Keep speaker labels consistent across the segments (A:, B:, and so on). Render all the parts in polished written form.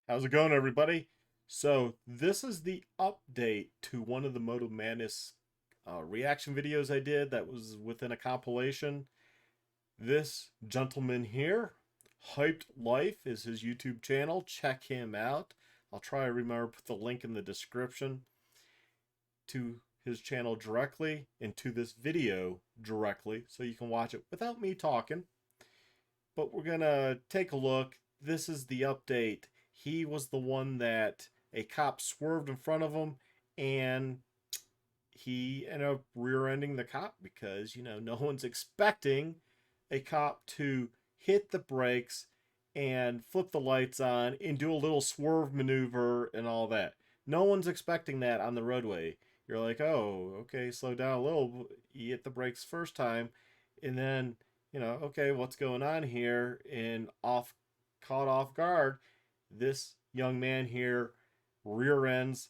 A: How's it going, everybody? So, this is the update to one of the Moto Madness reaction videos I did that was within a compilation. This gentleman here, Hyped Life, is his YouTube channel. Check him out. I'll try to remember to put the link in the description to his channel directly and to this video directly so you can watch it without me talking. But we're going to take a look. This is the update. He was the one that a cop swerved in front of him, and he ended up rear-ending the cop because, no one's expecting a cop to hit the brakes and flip the lights on and do a little swerve maneuver and all that. No one's expecting that on the roadway. You're like, oh, okay, slow down a little. You hit the brakes first time, and then, okay, what's going on here? And caught off guard, this young man here rear ends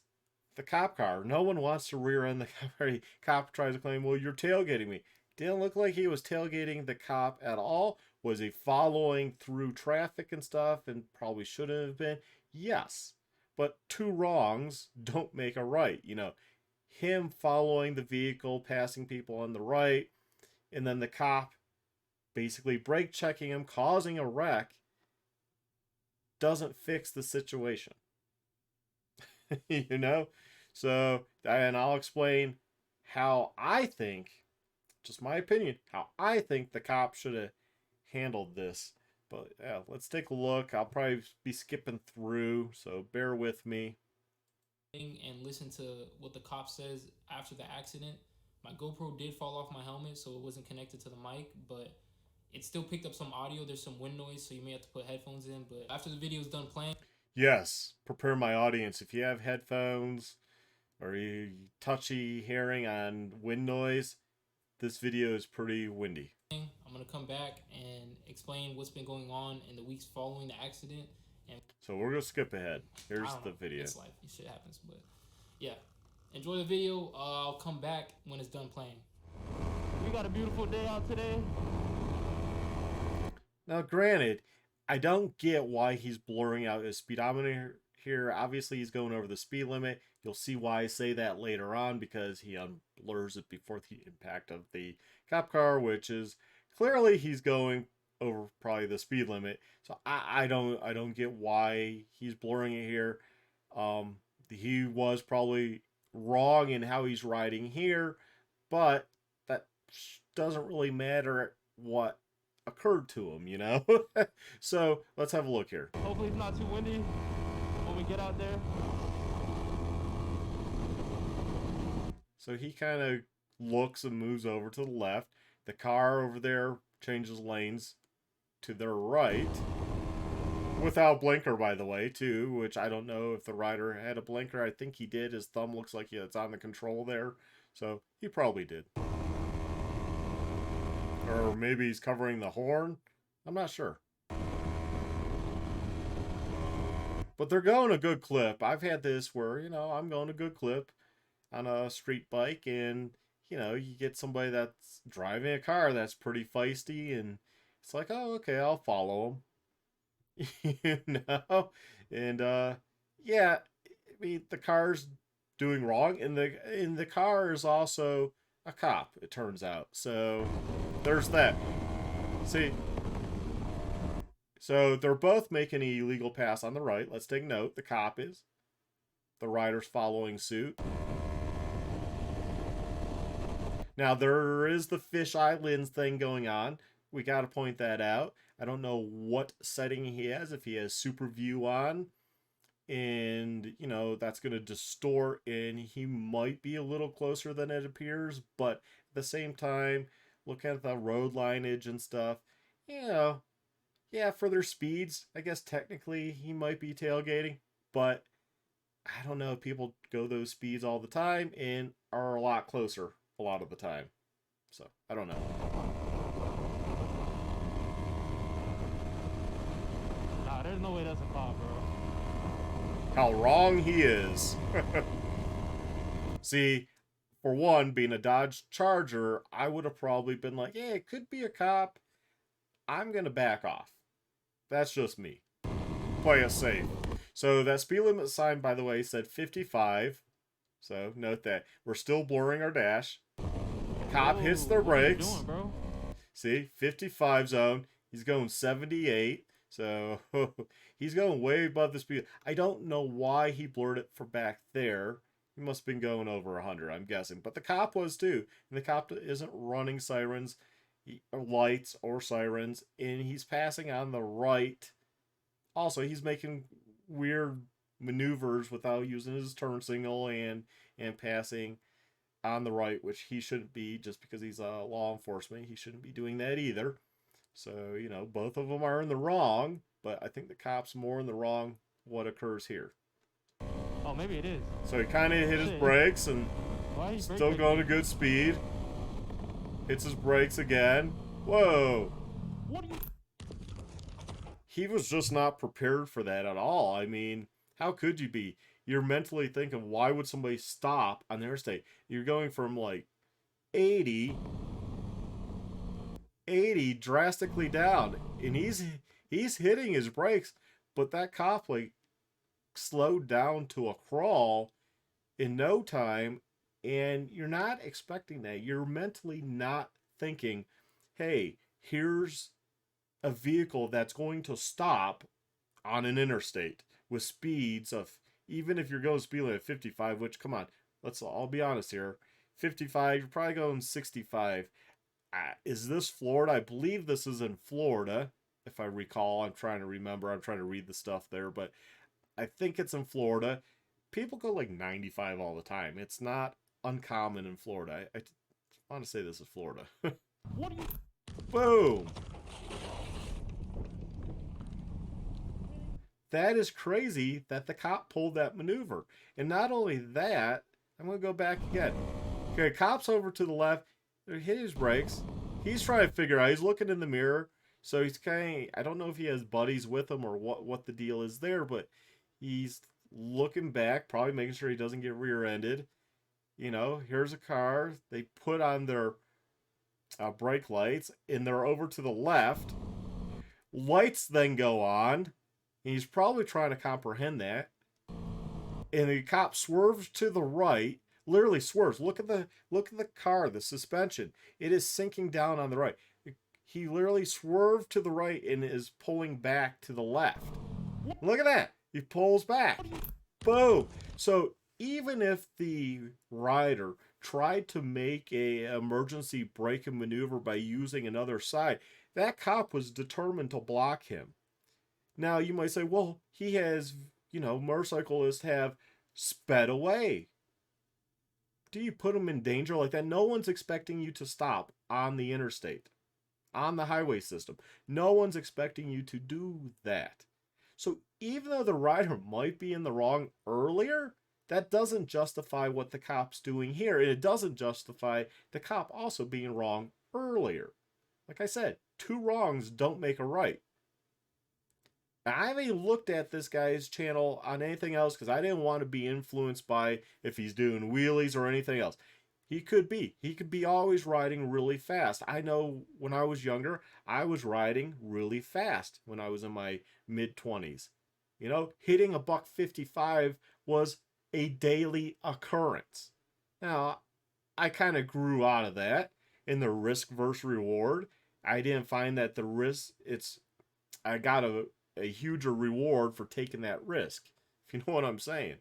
A: the cop car. No one wants to rear end the cop car. Cop tries to claim, well, you're tailgating me. Didn't look like he was tailgating the cop at all. Was he following through traffic and stuff and probably shouldn't have been? Yes. But two wrongs don't make a right. Him following the vehicle, passing people on the right, and then the cop basically brake checking him, causing a wreck, doesn't fix the situation. you know? So, and I'll explain how I think, just my opinion, how I think the cop should have handled this. But yeah, let's take a look. I'll probably be skipping through, so bear with me.
B: And listen to what the cop says after the accident. My GoPro did fall off my helmet, so it wasn't connected to the mic, but it still picked up some audio. There's some wind noise, so you may have to put headphones in. But after the video is done playing,
A: Yes, prepare my audience. If you have headphones or you touchy hearing on wind noise, this video is pretty windy.
B: I'm gonna come back and explain what's been going on in the weeks following the accident. And
A: so we're gonna skip ahead. Here's the video.
B: It's life. Shit happens, but yeah. Enjoy the video. I'll come back when it's done playing.
C: We got a beautiful day out today.
A: Now, granted, I don't get why he's blurring out his speedometer here. Obviously, he's going over the speed limit. You'll see why I say that later on, because he unblurs it before the impact of the cop car, which is clearly he's going over probably the speed limit. So I don't get why he's blurring it here. He was probably wrong in how he's riding here, but that doesn't really matter what occurred to him. So let's have a look here.
C: Hopefully it's not too windy when we get out there.
A: So he kind of looks and moves over to the left. The car over there changes lanes to their right. Without blinker, by the way, too, which I don't know if the rider had a blinker. I think he did. His thumb looks like it's on the control there. So he probably did. Or maybe he's covering the horn. I'm not sure. But they're going a good clip. I've had this where, I'm going a good clip on a street bike, and, you get somebody that's driving a car that's pretty feisty, and it's like, oh, okay, I'll follow him. And, yeah, I mean, the car's doing wrong, and the car is also a cop, it turns out. So there's that. See, so they're both making an illegal pass on the right. Let's take note. The cop is. The rider's following suit. Now, there is the fish islands thing going on. We got to point that out. I don't know what setting he has, if he has super view on. And, that's going to distort, and he might be a little closer than it appears. But at the same time, look at the road lineage and stuff. Yeah, for their speeds, I guess technically he might be tailgating. But I don't know. People go those speeds all the time and are a lot closer a lot of the time. So, I don't know.
C: Nah, there's no way that's a cop, bro.
A: How wrong he is. See, for one, being a Dodge Charger, I would have probably been like, hey, it could be a cop. I'm going to back off. That's just me. Play it safe. So that speed limit sign, by the way, said 55. So note that. We're still blurring our dash. Cop hits their
C: What are you
A: brakes.
C: doing, bro?
A: See, 55 zone. He's going 78. So he's going way above the speed. I don't know why he blurred it from back there. He must have been going over 100, I'm guessing. But the cop was too. And the cop isn't running sirens, or lights, or sirens. And he's passing on the right. Also, he's making weird maneuvers without using his turn signal and passing on the right, which he shouldn't be just because he's law enforcement. He shouldn't be doing that either. So, both of them are in the wrong, but I think the cop's more in the wrong what occurs here.
C: Oh, maybe it is.
A: So he kind of hit his
C: Shit.
A: brakes and
C: Why are you
A: still
C: braking?
A: going at good speed. Hits his brakes again. Whoa.
C: What are you?
A: He was just not prepared for that at all. I mean, how could you be? You're mentally thinking, why would somebody stop on the interstate? You're going from like 80 drastically down, and he's hitting his brakes, but that cop like slowed down to a crawl in no time, and you're not expecting that. You're mentally not thinking, hey, here's a vehicle that's going to stop on an interstate with speeds of, even if you're going speed limit 55, which, come on, I'll be honest here, 55, you're probably going 65. Is this Florida? I believe this is in Florida, if I recall. I'm trying to remember. I'm trying to read the stuff there, but I think it's in Florida. People go like 95 all the time. It's not uncommon in Florida. I want to say this is Florida.
C: What are you?
A: Boom! That is crazy that the cop pulled that maneuver. And not only that, I'm going to go back again. Okay, cop's over to the left. He hit his brakes. He's trying to figure out. He's looking in the mirror. So he's kind of, I don't know if he has buddies with him or what the deal is there, but he's looking back, probably making sure he doesn't get rear-ended. Here's a car. They put on their brake lights, and they're over to the left. Lights then go on. He's probably trying to comprehend that. And the cop swerves to the right. Literally swerves. Look at the car, the suspension. It is sinking down on the right. He literally swerved to the right and is pulling back to the left. Look at that. He pulls back. Boom. So even if the rider tried to make a emergency brake and maneuver by using another side, that cop was determined to block him. Now you might say, well, he has, motorcyclists have sped away. Do you put them in danger like that? No one's expecting you to stop on the interstate, on the highway system. No one's expecting you to do that. So even though the rider might be in the wrong earlier, that doesn't justify what the cop's doing here. And it doesn't justify the cop also being wrong earlier. Like I said, two wrongs don't make a right. I haven't even looked at this guy's channel on anything else because I didn't want to be influenced by if he's doing wheelies or anything else. He could be. He could be always riding really fast. I know when I was younger, I was riding really fast when I was in my mid-20s. Hitting a $155 was a daily occurrence. Now, I kind of grew out of that in the risk versus reward. I didn't find that the risk, I got a huger reward for taking that risk, if you know what I'm saying.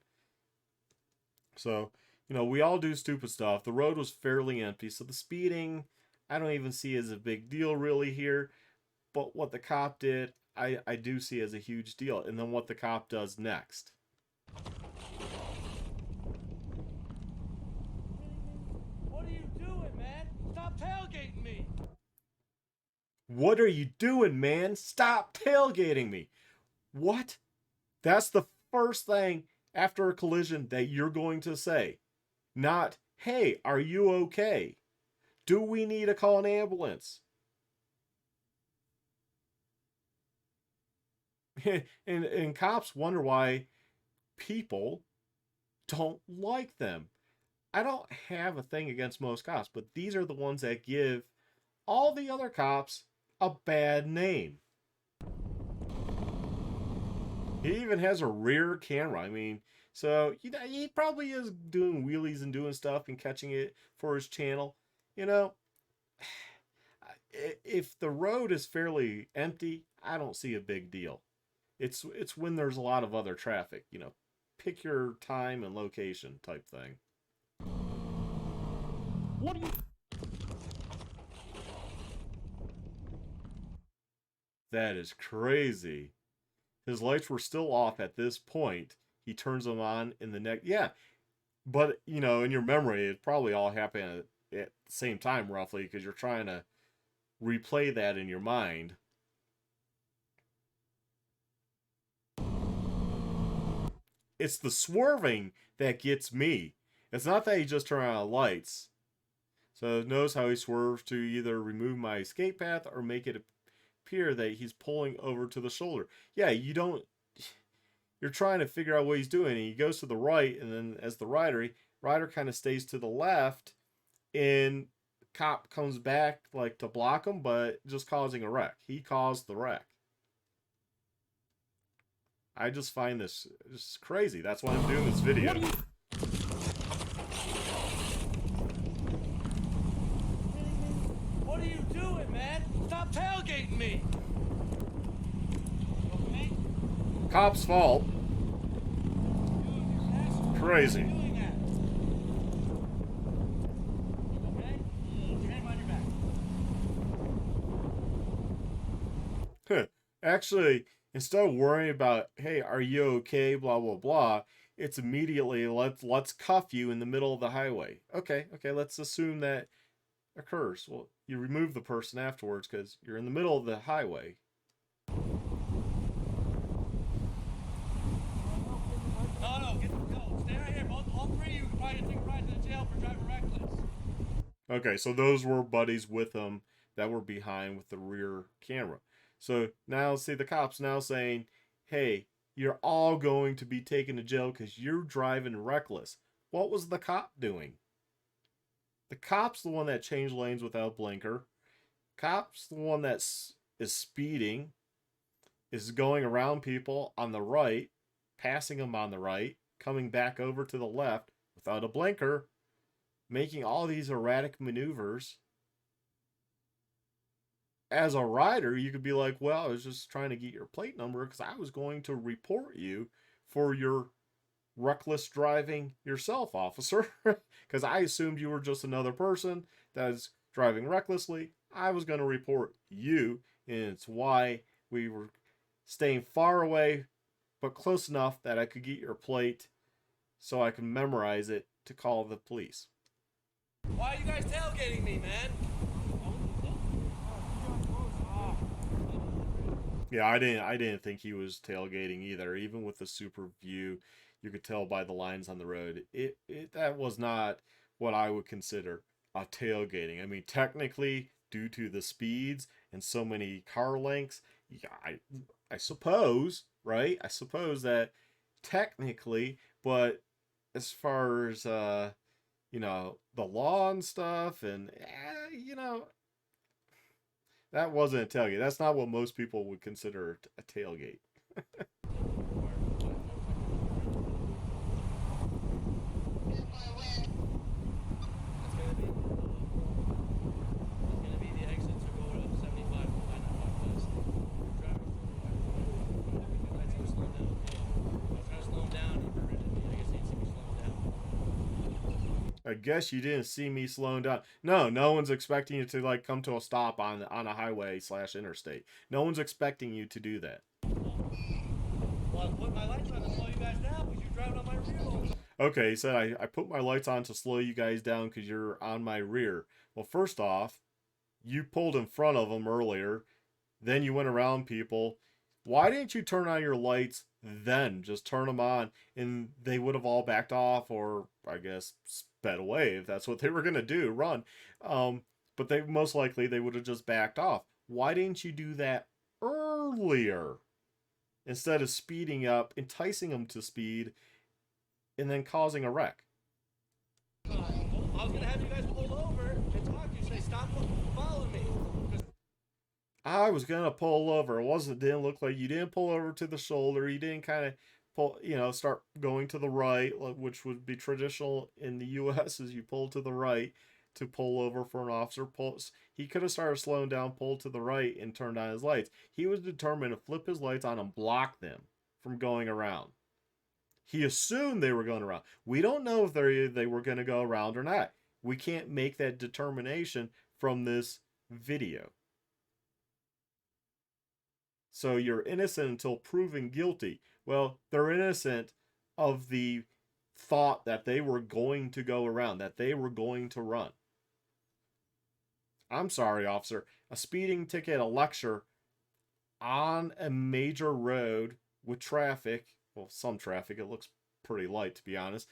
A: So, we all do stupid stuff. The road was fairly empty, so the speeding, I don't even see as a big deal really here. But what the cop did, I do see as a huge deal. And then what the cop does next.
D: What are you doing, man? Stop tailgating me!
A: What are you doing, man? Stop tailgating me. What? That's the first thing after a collision that you're going to say. Not, hey, are you okay? Do we need to call an ambulance? and cops wonder why people don't like them. I don't have a thing against most cops, but these are the ones that give all the other cops a bad name. He even has a rear camera. I mean, so he probably is doing wheelies and doing stuff and catching it for his channel. You know, if the road is fairly empty, I don't see a big deal. It's when there's a lot of other traffic. You know, pick your time and location type thing.
C: What do you?
A: That is crazy. His lights were still off at this point. He turns them on in the next. Yeah, but you know, in your memory, it probably all happened at the same time, roughly, because you're trying to replay that in your mind. It's the swerving that gets me. It's not that he just turned on the lights. So notice how he swerves to either remove my escape path or make it appear that he's pulling over to the shoulder. Yeah, you don't. You're trying to figure out what he's doing, and he goes to the right, and then as the rider kind of stays to the left, and cop comes back like to block him, but just causing a wreck. He caused the wreck. I just find this just crazy. That's why I'm doing this video.
D: What are you doing, man? Stop tailgating me! Okay?
A: Cop's fault. Crazy.
D: Doing that. Okay? Put your hand behind your back.
A: Actually, instead of worrying about, hey, are you okay, blah blah blah, it's immediately let's cuff you in the middle of the highway. Okay, let's assume that occurs. Well, you remove the person afterwards because you're in the middle of the highway.
D: No, go. Stay right here. All three of you can probably take a ride to the jail for driving reckless.
A: Okay, so those were buddies with him that were behind with the rear camera. So now, see, the cops now saying, hey, you're all going to be taken to jail because you're driving reckless. What was the cop doing? The cop's the one that changed lanes without blinker. Cop's the one that is speeding, is going around people on the right, passing them on the right, coming back over to the left without a blinker, making all these erratic maneuvers. As a rider, you could be like, well, I was just trying to get your plate number because I was going to report you for your reckless driving yourself, officer, because I assumed you were just another person that is driving recklessly. I was going to report you, and it's why we were staying far away but close enough that I could get your plate so I can memorize it to call the police.
D: Why are you guys tailgating me, man?
A: Yeah, I didn't think he was tailgating either. Even with the super view, you could tell by the lines on the road. That was not what I would consider a tailgating. I mean, technically, due to the speeds and so many car lengths, yeah, I suppose, right? I suppose that technically, but as far as you know, the law and stuff, and you know, that wasn't a tailgate. That's not what most people would consider a tailgate. I guess you didn't see me slowing down. No one's expecting you to like come to a stop on a highway / interstate. No one's expecting you to do that.
D: Well, I put my lights on to slow you guys down because you're driving on my rear.
A: Okay, he said I put my lights on to slow you guys down because you're on my rear. Well, first off, you pulled in front of them earlier. Then you went around people. Why didn't you turn on your lights then? Just turn them on and they would have all backed off, or I guess sped away if that's what they were going to do, run. But they most likely they would have just backed off. Why didn't you do that earlier? Instead of speeding up, enticing them to speed, and then causing a wreck.
D: I was going to have you guys pull over and talk to you, say, stop following me.
A: I was gonna pull over. It wasn't. Didn't look like you didn't pull over to the shoulder. You didn't kind of pull. Start going to the right, which would be traditional in the U.S. Is you pull to the right to pull over for an officer. He could have started slowing down, pulled to the right, and turned on his lights. He was determined to flip his lights on and block them from going around. He assumed they were going around. We don't know if they were going to go around or not. We can't make that determination from this video. So you're innocent until proven guilty. Well, they're innocent of the thought that they were going to go around, that they were going to run. I'm sorry, officer. A speeding ticket, a lecture on a major road with traffic, well, some traffic, it looks pretty light to be honest.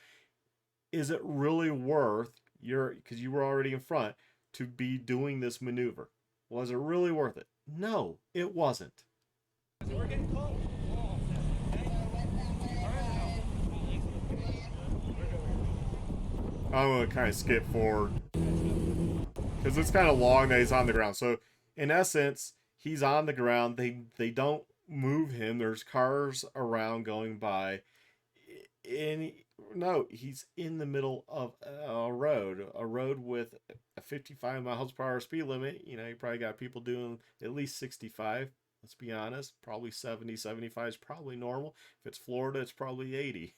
A: Is it really worth because you were already in front, to be doing this maneuver? Was it really worth it? No, it wasn't.
D: We're getting close.
A: I'm going to kind of skip forward because it's kind of long that he's on the ground. So, in essence, he's on the ground. They don't move him. There's cars around going by. And no, he's in the middle of a road with a 55 miles per hour speed limit. You probably got people doing at least 65. Let's be honest, probably 70, 75 is probably normal. If it's Florida, it's probably 80.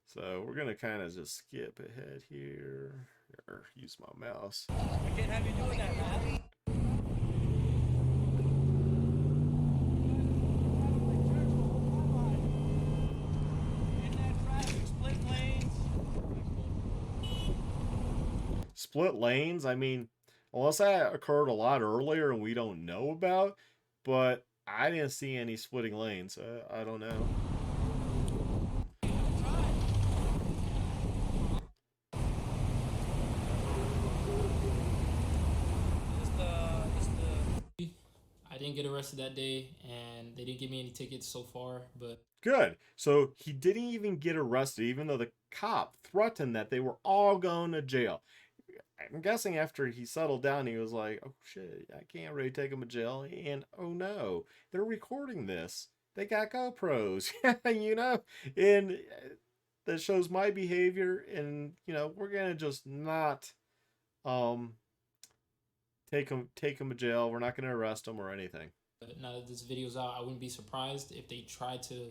A: So we're going to kind of just skip ahead here, or use my mouse.
D: I can't have you doing that, man. In that traffic, split lanes.
A: Split lanes, I mean, unless that occurred a lot earlier and we don't know about, but I didn't see any splitting lanes. I don't know.
B: I didn't get arrested that day, and they didn't give me any tickets so far, but
A: Good. So he didn't even get arrested, even though the cop threatened that they were all going to jail. I'm guessing after he settled down, he was like, oh shit, I can't really take him to jail. And oh no, they're recording this. They got GoPros, and that shows my behavior. And, we're going to just not take him to jail. We're not going to arrest him or anything.
B: now that this video's out, I wouldn't be surprised if they tried to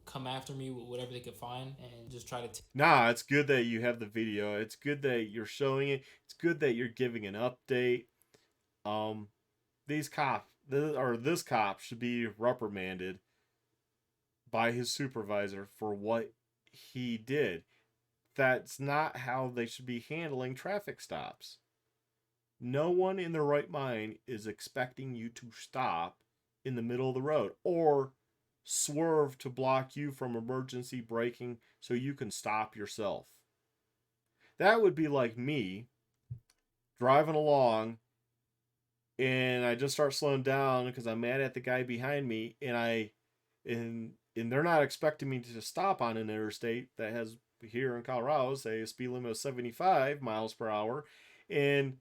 B: come after me with whatever they could find and just try to.
A: Nah, it's good that you have the video. It's good that you're showing it. It's good that you're giving an update. These cops, this cop should be reprimanded by his supervisor for what he did. That's not how they should be handling traffic stops. No one in their right mind is expecting you to stop in the middle of the road or swerve to block you from emergency braking so you can stop yourself. That would be like me driving along and I just start slowing down because I'm mad at the guy behind me, and they're not expecting me to stop on an interstate that has, here in Colorado, say a speed limit of 75 miles per hour, and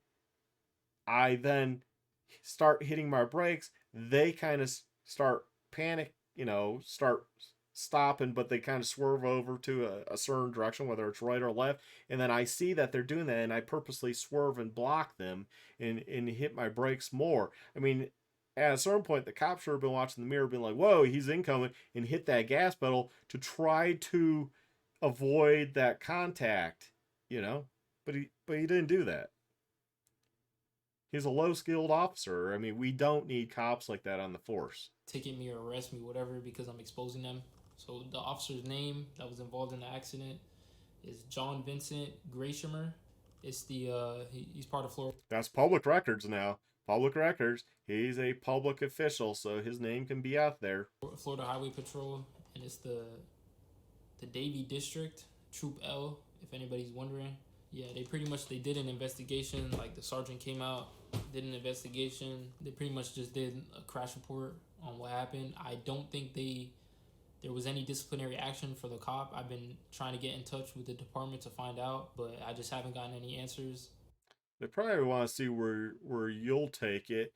A: I then start hitting my brakes. They kind of start panic, start stopping, but they kind of swerve over to a certain direction, whether it's right or left. And then I see that they're doing that, and I purposely swerve and block them and hit my brakes more. I mean, at a certain point, the cop should have been watching the mirror, being like, whoa, he's incoming, and hit that gas pedal to try to avoid that contact, but he didn't do that. He's a low-skilled officer. I mean, we don't need cops like that on the force.
B: Ticket me or arrest me, whatever, because I'm exposing them. So the officer's name that was involved in the accident is John Vincent Grashimer. It's he's part of Florida.
A: That's public records now. Public records. He's a public official, so his name can be out there.
B: Florida Highway Patrol, and it's the Davie District, Troop L, if anybody's wondering. Yeah, they did an investigation. Like, the sergeant came out, did an investigation. They pretty much just did a crash report on what happened. I don't think there was any disciplinary action for the cop. I've been trying to get in touch with the department to find out, but I just haven't gotten any answers.
A: They probably want to see where you'll take it.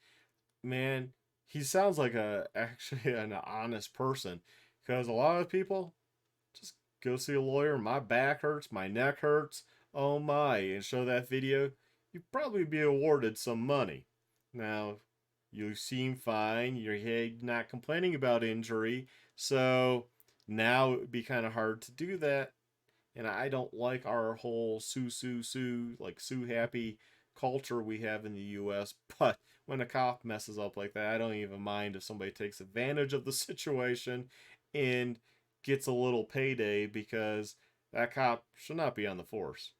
A: Man, he sounds like a actually an honest person, because a lot of people just go see a lawyer. My back hurts, my neck hurts. Oh my, and show that video, you'd probably be awarded some money. Now, you seem fine. You're not complaining about injury, so now it would be kind of hard to do that. And I don't like our whole sue, like sue happy culture we have in the US. But when a cop messes up like that, I don't even mind if somebody takes advantage of the situation and gets a little payday, because that cop should not be on the force.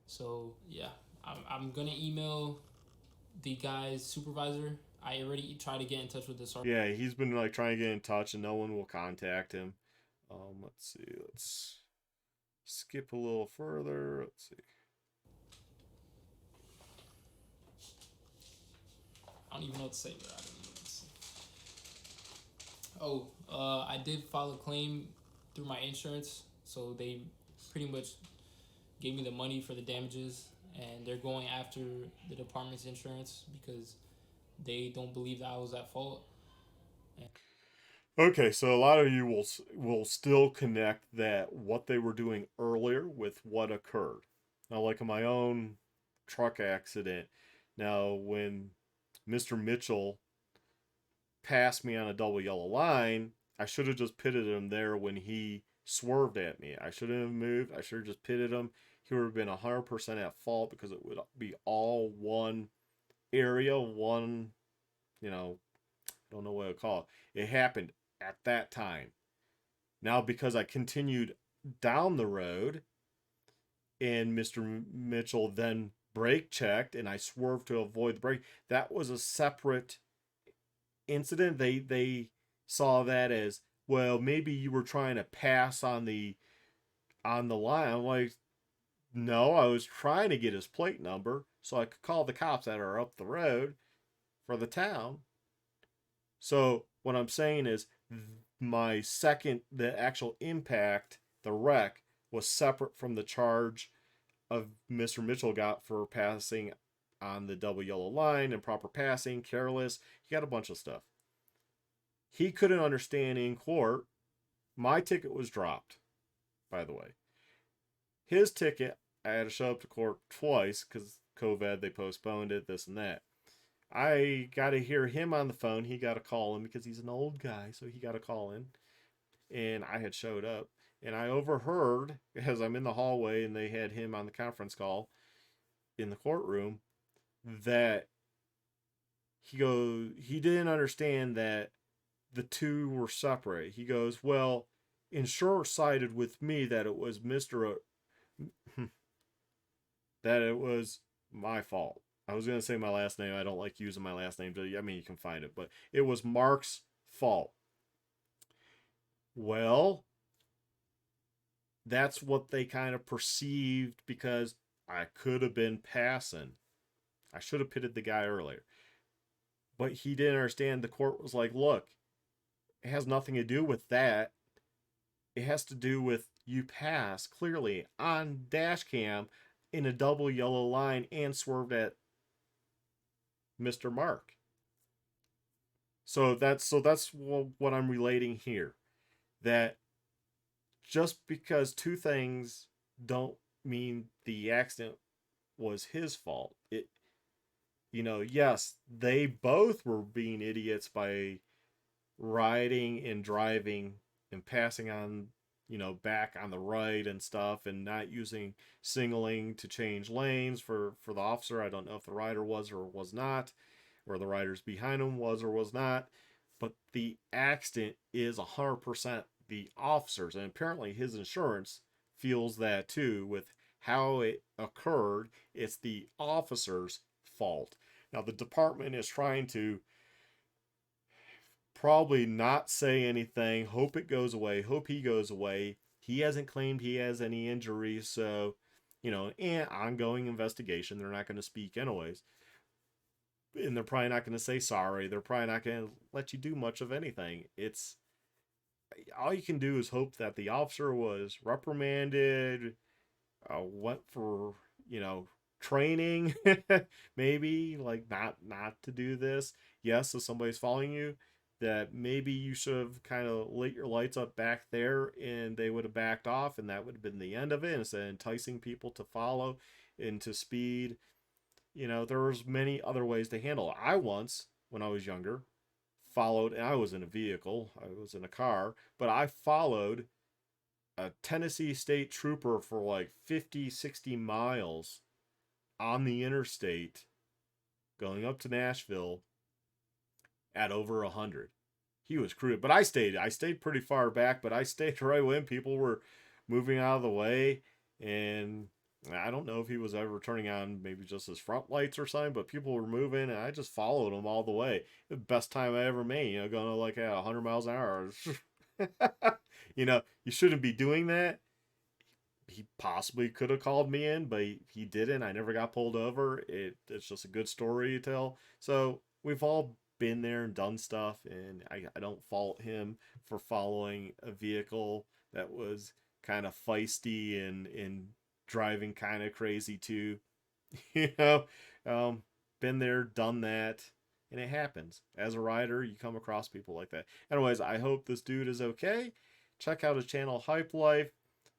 B: So yeah, I'm gonna email the guy's supervisor. I already tried to get in touch with the sergeant.
A: Yeah, he's been like trying to get in touch and no one will contact him. Let's see. Let's skip a little further. Let's see.
B: I don't even know what to say, but I don't even know what to say. Oh, I did file a claim through my insurance, so they pretty much gave me the money for the damages, and they're going after the department's insurance because they don't believe that I was at fault.
A: Okay, so a lot of you will still connect that what they were doing earlier with what occurred. Now, like in my own truck accident, now when Mr. Mitchell passed me on a double yellow line, I should have just pitted him there when he swerved at me. I shouldn't have moved. I should have just pitted him. He would have been 100% at fault, because it would be all one area, one, I don't know what to call it. It happened at that time. Now, because I continued down the road and Mr. Mitchell then brake checked and I swerved to avoid the brake, that was a separate incident. They saw that as, well, maybe you were trying to pass on the line. I'm like, no, I was trying to get his plate number so I could call the cops that are up the road for the town. So what I'm saying is, the actual impact, the wreck, was separate from the charge of Mr. Mitchell got for passing on the double yellow line, improper passing, careless. He got a bunch of stuff. He couldn't understand in court. My ticket was dropped, by the way. His ticket, I had to show up to court twice because COVID, they postponed it, this and that. I got to hear him on the phone. He got to call him because he's an old guy, so he got to call in. And I had showed up, and I overheard, as I'm in the hallway and they had him on the conference call in the courtroom, that he didn't understand that the two were separate. He goes, well, insurance sided with me that it was that it was my fault. I was going to say my last name. I don't like using my last name. I mean, you can find it, but it was Mark's fault. Well, that's what they kind of perceived, because I could have been passing. I should have pitted the guy earlier. But he didn't understand. The court was like, look, it has nothing to do with that. It has to do with you pass clearly on dash cam in a double yellow line and swerved at Mr. Mark. So that's what I'm relating here. That just because two things don't mean the accident was his fault. Yes, they both were being idiots by riding and driving and passing on, back on the right and stuff, and not using signaling to change lanes for the officer. I don't know if the rider was or was not, or the riders behind him was or was not, but the accident is 100% the officers, and apparently his insurance feels that too with how it occurred. It's the officer's fault. Now the department is trying to probably not say anything, hope it goes away, hope he goes away. He hasn't claimed he has any injuries, so, and ongoing investigation. They're not going to speak anyways. And they're probably not going to say sorry. They're probably not going to let you do much of anything. It's all you can do is hope that the officer was reprimanded, went for, training, maybe like not to do this. Yes, if somebody's following you, that maybe you should have kind of lit your lights up back there and they would have backed off, and that would have been the end of it, instead of enticing people to follow into speed. There was many other ways to handle it. I once, when I was younger, followed, and I was in a vehicle, I was in a car, but I followed a Tennessee state trooper for like 50, 60 miles on the interstate going up to Nashville at over 100. He was crude, but I stayed pretty far back, but I stayed right when people were moving out of the way. And I don't know if he was ever turning on maybe just his front lights or something, but people were moving and I just followed him all the way. The best time I ever made, going like at 100 miles an hour. You shouldn't be doing that. He possibly could have called me in, but he didn't. I never got pulled over. It's just a good story to tell. So we've all been there and done stuff, and I don't fault him for following a vehicle that was kind of feisty and driving kind of crazy too. you know, um, been there, done that, and it happens. As a rider, you come across people like that. Anyways, I hope this dude is okay. Check out his channel, Hype Life.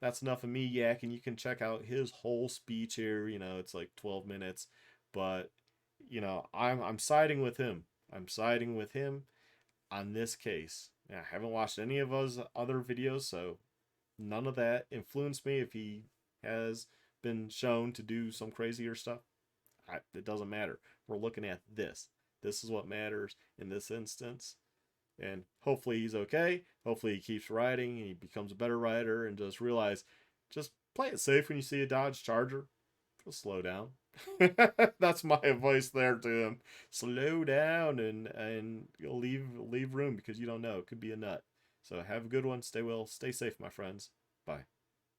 A: That's enough of me yakking. You can check out his whole speech here. It's like 12 minutes, but I'm siding with him. I'm siding with him on this case. I haven't watched any of his other videos, so none of that influenced me. If he has been shown to do some crazier stuff, it doesn't matter. We're looking at this. This is what matters in this instance. And hopefully he's okay. Hopefully he keeps riding and he becomes a better rider, and just play it safe when you see a Dodge Charger. Just slow down. That's my advice there to him. Slow down and leave room, because you don't know. It could be a nut. So have a good one. Stay well. Stay safe, my friends. Bye.